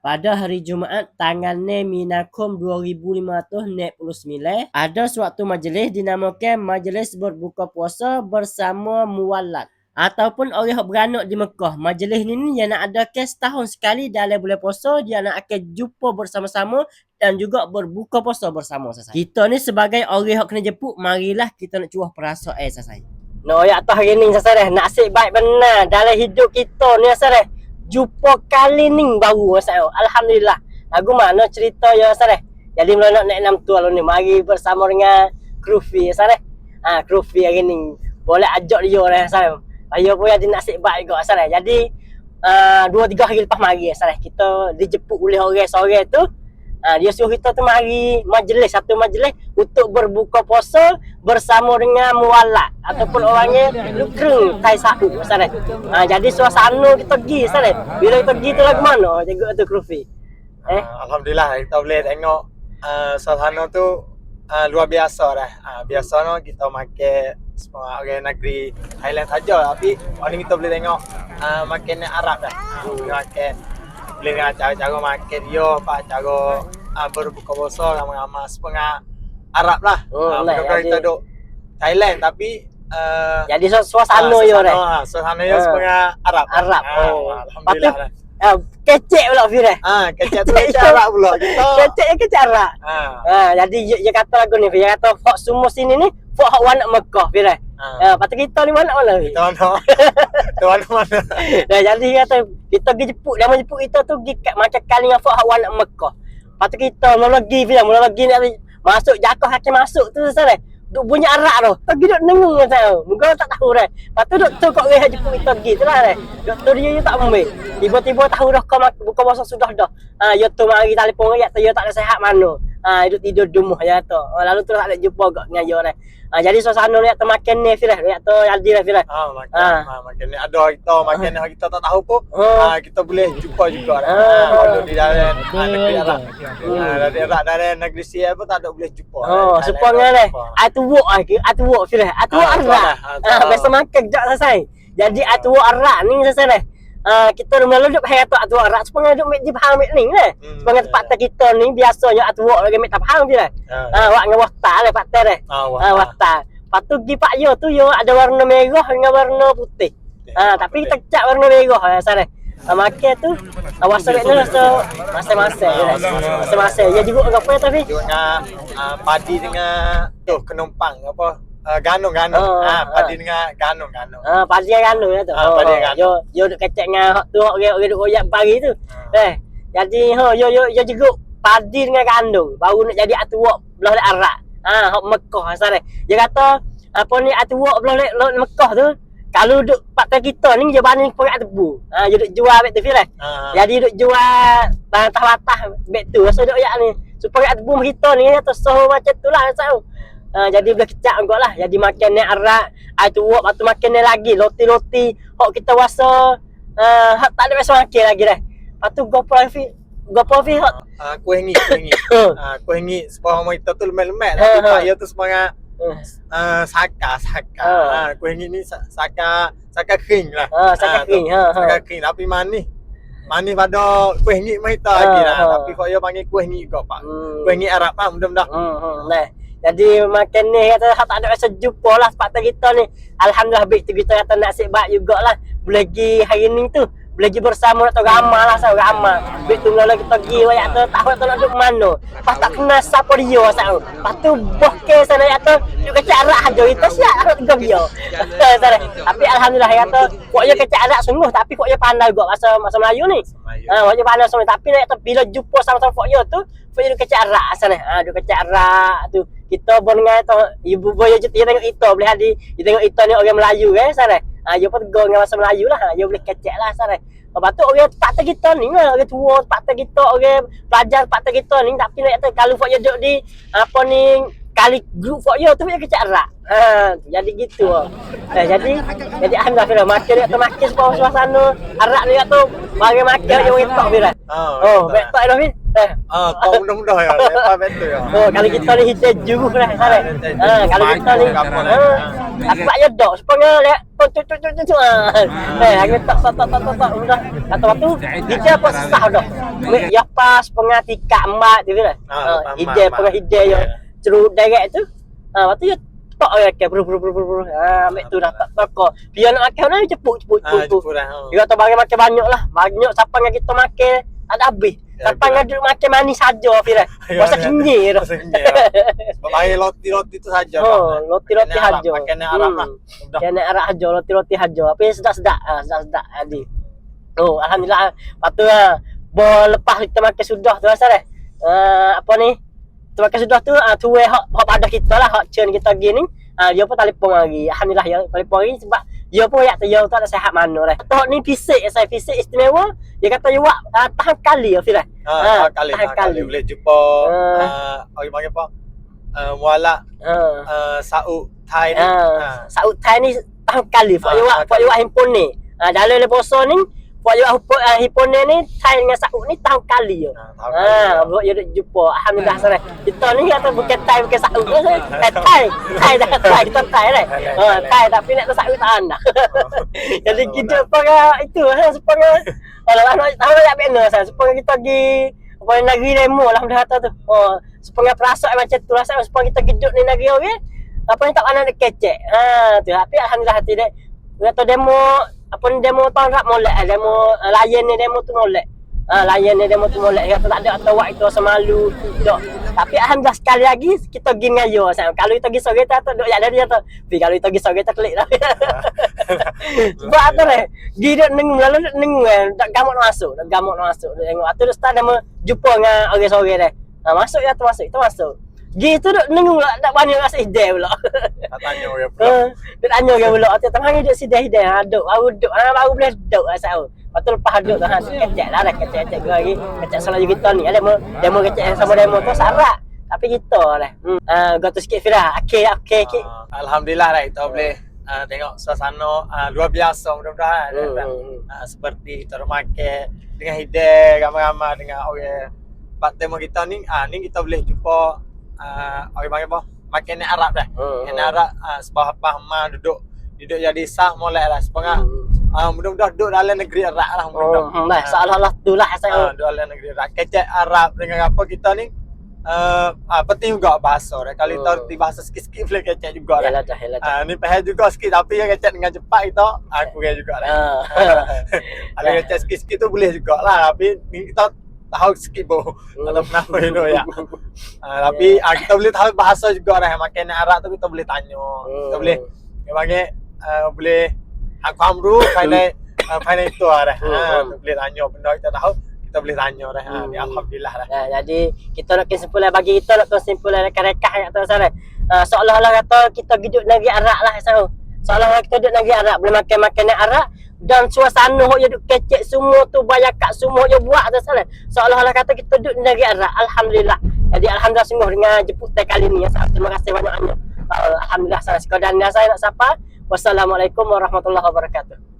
Pada hari Jumaat tanggal 6 Minakum 2549 ada suatu majlis dinamakan Majlis Berbuka Puasa Bersama Muwalat ataupun orang yang beranak di Mekah. Majlis ni dia nak adakan setahun sekali dalam bulan puasa, dia nak akan jumpa bersama-sama dan juga berbuka puasa bersama. Kita ni sebagai orang yang kena jemput, marilah kita nak curah perasaan saya. No, ya atas hari ni saya nasib baik benar dalam hidup kita ni saya. Jumpa kali ni baru saya. Alhamdulillah. Lagu mana cerita ya saya. Jadi mula nak naik 6 tu lalu ni mari bersama dengan Krufi saya. Krufi hari ni boleh ajak dia lah saya. Saya pun ada nasib baik juga saya. Jadi 2-3 hari lepas mari saya. Kita dijemput oleh orang seorang tu. Dia suruh kita tu mari satu majlis untuk berbuka puasa bersama dengan muwalat ataupun orangnya lukreng tai sahu sana. Jadi suasana kita pergi sana. Bila kita pergi tu lagu mana jaga tu Krufi? Alhamdulillah kita boleh tengok suasana tu luar biasa dah. Biasanya kita makan semua orang negeri Thailand saja, tapi hari ni kita boleh tengok makanan Arab dah. Makan boleh dengan cara-cara makan dia, cara berbuka puasa ramai-ramai sepengah Arab lah. Bukan kita duduk Thailand tapi jadi suasana yo dah. Suasana yo sepengah Arab. Alhamdulillah. Kecek pula Fir. Kecek tu kecek Arab pula. Kecek Arab. Jadi dia kata lagu ni, dia kata fok semua sini ni fok hak wanak Mekah Fir. Patut kita ni mana Kita mana. Dah jadi kata kita pergi jemput, dia jemput kita tu pergi macam kali dengan fok hak wanak Mekah. Patut kita mula lagi ni masuk jakah hakim masuk tu sana. Duk bunyi arak tu. Pergi duk nengung saya. Muka tak tahu dah. Lepas tu doktor kok rehat jemput kita pergi tu lah dah. Doktor dia tak ambil. Tiba-tiba tahu dah kau buka puasa sudah dah. Ya tu mari telefon dia tak ada sihat mana. Duduk tidur di rumah ya tu. Lalu terus tak ada jumpa gak dengan dia dah. Jadi suasana ni tu makan ni Fir. Dia tu jadi lah Fir. Makan ni ada kita makan ni kita tak tahu pun. Kita boleh jumpa juga dah. Kalau di dalam negeri Arab. Dari negeri Sia pun tak ada boleh jumpa. Supaya ni atuwak Fir. Atuwak Arab. Biasa makan jak selesai. Jadi atuwak Arab ni selesai dah. Kita mula duduk hari tu atuwak Arab supaya duduk mek faham mek ni lah. Supaya tempat kita ni biasanya atuwak lagi mek tak faham Fir. Wak dengan wasta lah pak teh. Wasta. Patu gi pak yo tu yo ada warna merah dengan warna putih. Tapi kita cat warna merah sana. Makan tu wasa ni rasa masing-masing. Ya juga apa tapi dengan padi dengan tu kenumpang apa ganung. Padi dengan ganung. Padi ganung ya tu. Yo duk kecek dengan hak tu orang duk royak pagi tu. Jadi yo juga padi dengan ganung baru nak jadi atuwak belah Arab. Hak Mekah sana. Dia kata apa ni atuwak belah Mekah tu kalau duk pakai kita ni dia banding pakai tebu. Dia duk jual bet tu Fir. Jadi duk jual bantah-bantah bet tu rasa duk yak ni. Supaya tebu kita ni atau soh macam tu lah saya. Jadi boleh kecak engkau lah. Jadi makan ni Arab, atuwak lepas tu makan ni lagi roti-roti. Hak kita rasa hak tak ada biasa makan lagi dah. Lepas tu gopo Fir hak kuih ngi. Kuih ngi sebab kita tu lemak-lemak tapi pak dia tu semangat saka. Kuih ni saka kering lah. Saka kering. Tapi manis pada kuih ni kita lagi lah. Tapi kau dia panggil kuih ni juga pak. Kuih ni Arab lah mudah-mudah. Nah. Jadi makan ni kata tak ada rasa jumpa lah tempat kita ni. Alhamdulillah baik tu kita kata nasib baik jugalah. Boleh pergi hari ni tu. Boleh pergi bersama nak tahu ramai lah saya ramai. Baik tu mula kita pergi wayak tu tak tahu nak duduk mana. Lepas tak kenal siapa dia saya. Lepas tu boh ke sana kata duduk kecak arak aja kita siap nak tegur dia. Tapi alhamdulillah kata kok dia kecak arak sungguh tapi kok dia pandai juga masa Melayu ni. Kok dia pandai sungguh tapi nak bila jumpa sama-sama kok dia tu dia duduk kecak arak sana. Duduk kecak arak tu kita dengan tu ibu boya je tengok kita boleh hadir. Dia tengok kita ni orang Melayu sana. Dia pun tegur dengan bahasa Melayu lah. Dia boleh kecek lah sana. Lepas tu orang pakta kita ni lah. Orang tua pakta kita, orang pelajar pakta kita ni. Tapi nak kata kalau Fok dia duduk di apa ni kali grup Fok dia tu dia kecek Arab. Jadi gitu lah. Jadi alhamdulillah makan dia tu makan suasana Arab ni tu bagi makan dia orang tok Fir. Betok dah Fir. Kau mudah-mudah ya. Lepas betul ya. Kalau kita ni hitam juruh lah sana. Kalau kita ni aku buat je dok supaya lihat tu telefon tu. Aku tak udah. Kata waktu dia apa susah dah. Ya pas pengatika emak tu kan. Ide penghidai yo cerut direct tu. Waktu dia tok ya bro. Ambil tu dah tak kok. Dia nak makan dah cepuk. Dia kata bagi makan banyak lah. Banyak siapa yang kita makan ada habis. Siapa yang duduk makan manis saja Fira. Rasa kenyir. Pakai roti tu saja. Roti saja. Pakai nak Arab lah. Kena arak saja, roti saja. Tapi sedap-sedap. Sedap tadi. Oh, alhamdulillah. Patut lah. Lepas kita makan sudah tu rasa dah. Apa ni? Kita makan sudah tu hak pada kita lah, hak churn kita gini. Dia pun telefon lagi. Alhamdulillah ya telefon lagi sebab dia pun ya dia tak ada sihat mana dah. Tok ni fisik istimewa. Dia kata you tahan kali ya Fira. Tahan kali boleh jumpa orang panggil apa? Mualak Saud Thai ni. Saud Thai ni tahan kali. Pak you handphone ni. Dalam le poso ni Pak you handphone ni Thai dengan Saud ni tahan kali ya. Buat you jumpa. Alhamdulillah sana. Kita ni kata bukan Thai bukan Saud. Thai dah kita Thai dah. Thai tapi nak Saud tak anda. Jadi kita supaya itu supaya kalau tahu tak benar supaya kita pergi apa negeri demo lah dah kata tu. Supaya perasaan macam tu rasa supaya kita hidup ni negeri orang apa ni tak pandang kecek. Tu tapi alhamdulillah tidak. Kata demo apa ni demo tahun rap molek demo layan ni demo tu molek. Layan ni demo tu molek kata tak ada atau wak itu semalu tak. Tapi alhamdulillah sekali lagi kita pergi dengan yo. Kalau kita pergi sore tu duk jadi dia tu. Tapi kalau kita pergi sore tu klik dah. Sebab apa ni? Dia nengung lalu nengung tak gamuk masuk. Tengok atu dah start nama jumpa dengan orang sore dah. Masuk ya tu masuk. Gitu duk nengung tak banyak rasa hidai pula. Tak tanya orang pula. Dia tanya orang pula. Tengah ni duk hidai. Duk baru boleh duk asal. Lepas lepas duk tu kecek lah kecek lagi. Kecek selalu kita ni. Demo kecek sama demo tu sarak. Tapi kita lah. Gotu sikit Fira. Okey. Alhamdulillah dah kita boleh tengok suasana luar biasa mudah-mudahan seperti kita makan dengan hidai ramai-ramai dengan orang part temu kita ni kita boleh jumpa orang panggil apa makan Arab dah Arab sebab apa duduk jadi sah molek lah sebab mudah-mudahan duduk dalam negeri Arab lah mudah-mudahan seolah-olah tu lah saya duduk dalam negeri Arab kecek Arab dengan apa kita ni penting juga bahasa dah. Kalau kita reti bahasa sikit-sikit boleh kecek juga dah. Ni pahal juga sikit tapi yang kecek dengan cepat kita aku kira juga dah. Kalau kecek sikit-sikit tu boleh juga lah tapi ni kita tahu sikit boh atau kenapa itu ya. Tapi kita boleh tahu bahasa juga dah. Makan Arab tu kita boleh tanya. Kita boleh panggil boleh aku amru final itu dah. Boleh tanya benda kita tahu. Kita boleh tanya dah. Ni alhamdulillah dah. Jadi kita nak kesimpulan bagi kita nak kesimpulan rekan-rekan kat sana. Seolah-olah kata kita hidup negeri Arab lah sana. Seolah-olah kita hidup negeri Arab, boleh makan makanan Arab dan suasana hok duk kecek semua tu banyak kat semua je buat kat sana. Seolah-olah kata kita hidup negeri Arab. Alhamdulillah. Jadi alhamdulillah sungguh dengan jemputan kali ni. Terima kasih banyak-banyak. Alhamdulillah saya sekadar saya nak sapa. Wassalamualaikum warahmatullahi wabarakatuh.